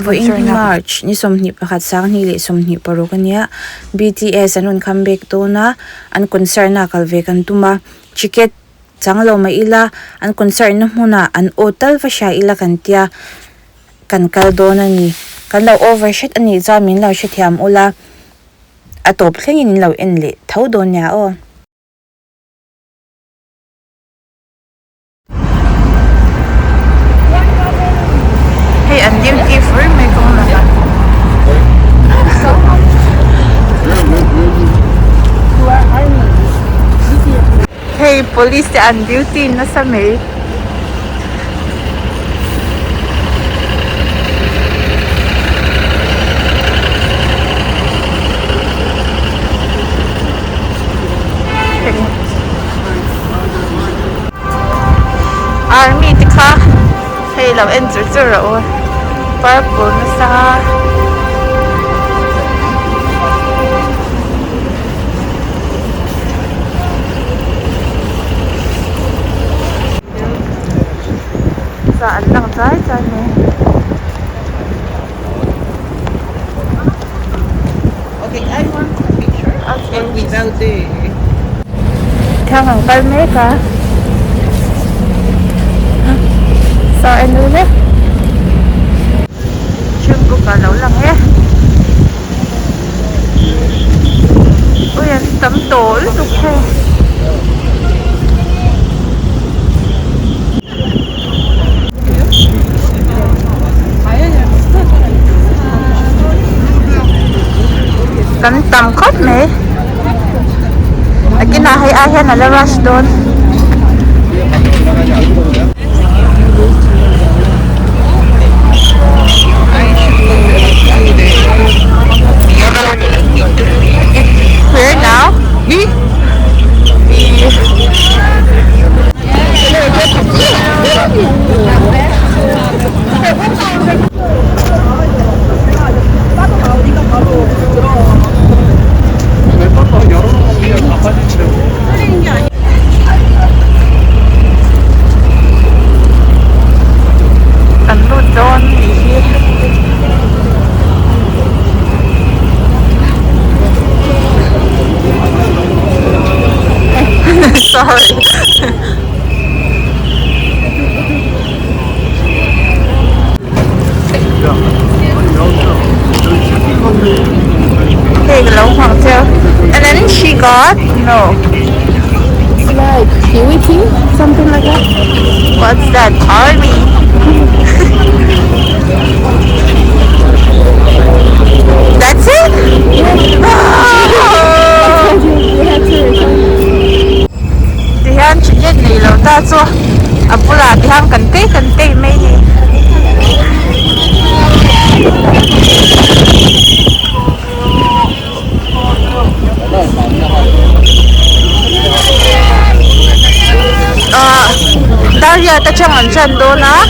in March ni somni pakhat sang ni le somni parukania BTS anun comeback to na an concern na kalve kan tuma ticket changlo mai ila an concern na huna an hotel fa sha ila kan tia kan kaldo na ni kan lo overshot ani zamin lo shethiam ula atop thlengin lo enle thodon nya o hey and duty free me kung na hey police and duty na sa may army tika hey lo enter zero purple na sa saan lang tayo saan eh okay I want a picture okay but without the thang ang kalme ka saan ulit chungko ka lâu lang eh ôi anh tấm tổ lúc hay tấm tầm khóc mẹ cái nào hay ai hay là rush doon where now? Me? Sorry. Okay, long hotel. And then she got no. It's like kiwi tea, something like that. What's that? Army. That's it? Dihan chuyện gì lâu ta cho pula dihan cần tê mấy gì ta giờ ta chẳng ăn chân đâu na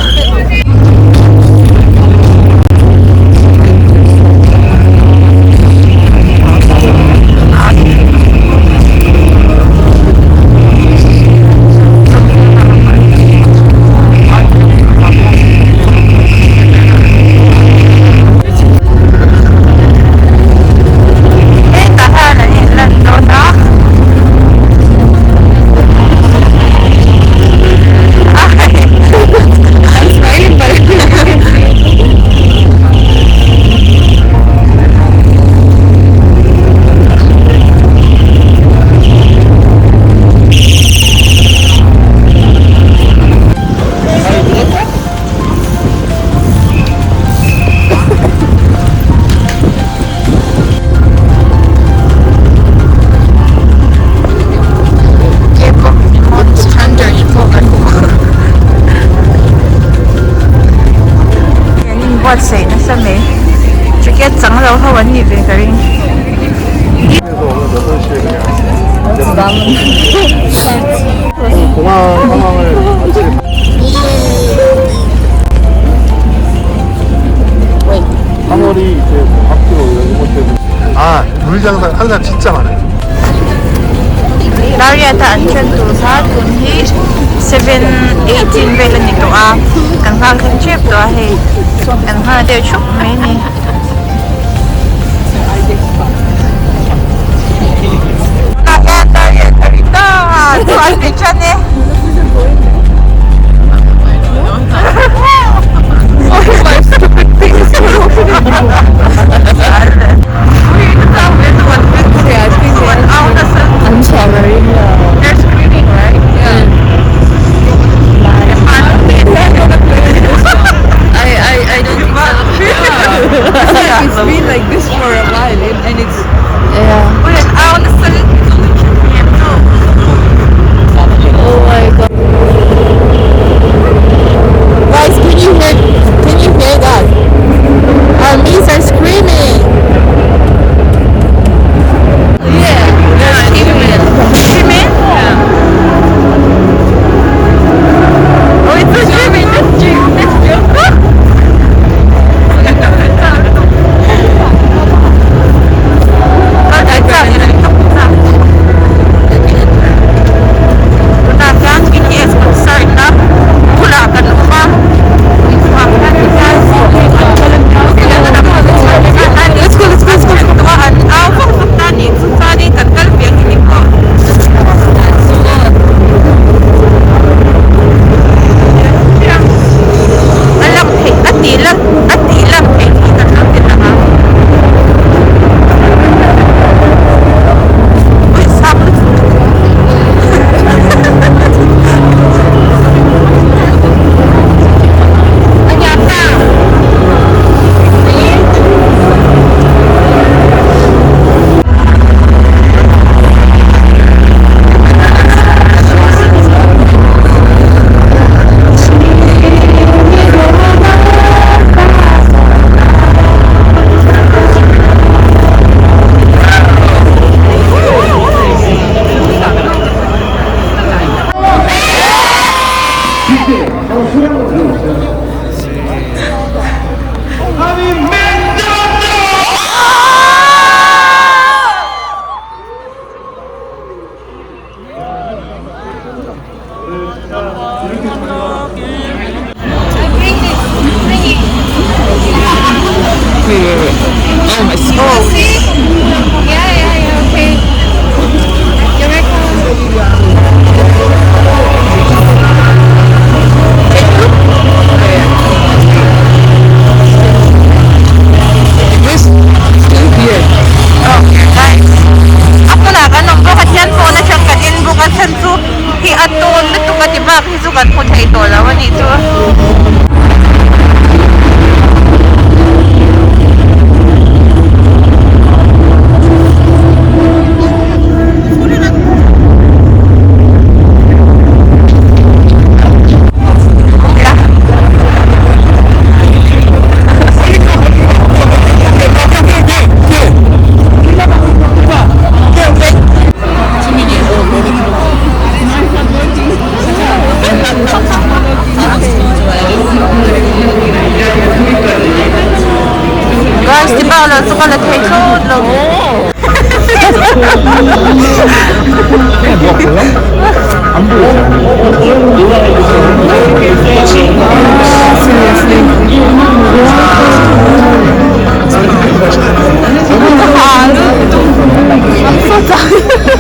say na sa may ticket sang lâu hawan ni be ka rin 공항 상황을 상월이 이제 앞으로 이런 것들 아 물장사 항상 진짜 많아요. Dariata an chen tu sa tun hi 7:18 vel ni to a kan hal kan chep to a he kan ha de chuk me ni na ya Dariata tu al ni chane I'm sorry. They're screaming, right? Yeah. I don't think so. It's been like this for a while, and it's Yeah. Wait, I want to sell it to Oh my god. Guys, can you hear that? Our bees are screaming. Yeah, screaming? Oh, it's a screaming. That's true.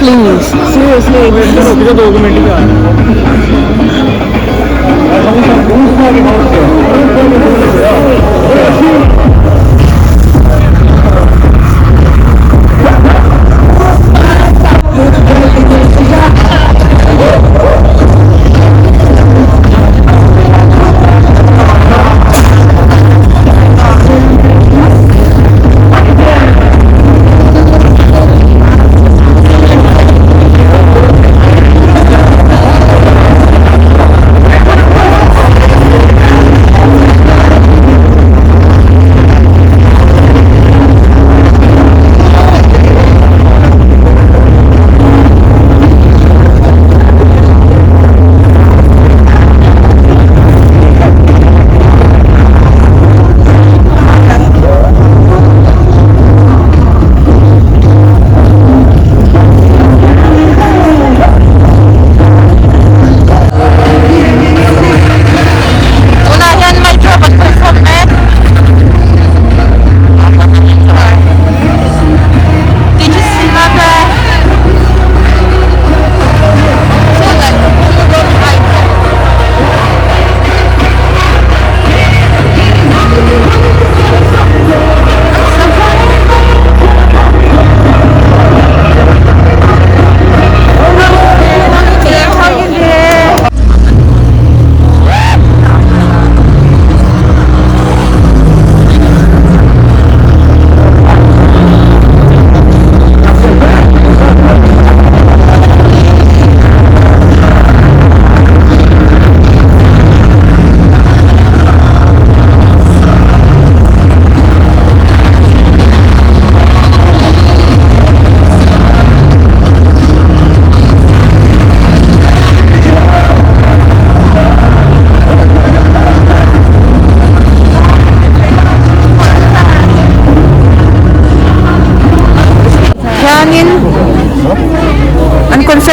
Please, seriously.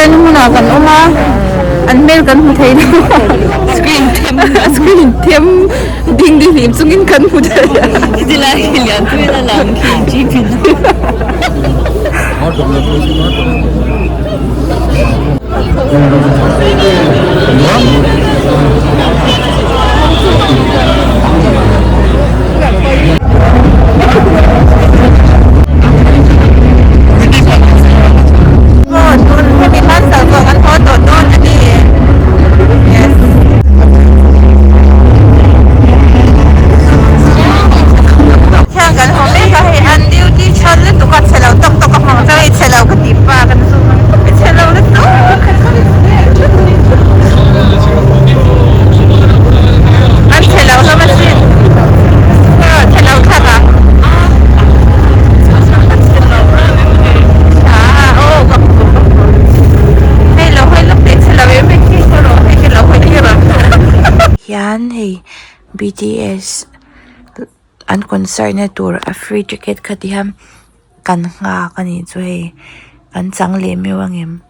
concern mo na kan uma unmail kan mo tayo screen team ding di lim sungin kan mo tayo Hindi lagi yan. Tuwi na lang. KGP na. oh dun happy month ko kan photo dun ani yes kaya kan home kahit unduty chale tukat selaw tok tok ak mga kahit selaw katipa kan so selaw na to an selaw sa masin selaw ka oh hello hello selaw yung may kikoro hello hello Yan, hey, BTS an concert na tour a free ticket ka diham kan nga kani so hey kan sang le mi wangem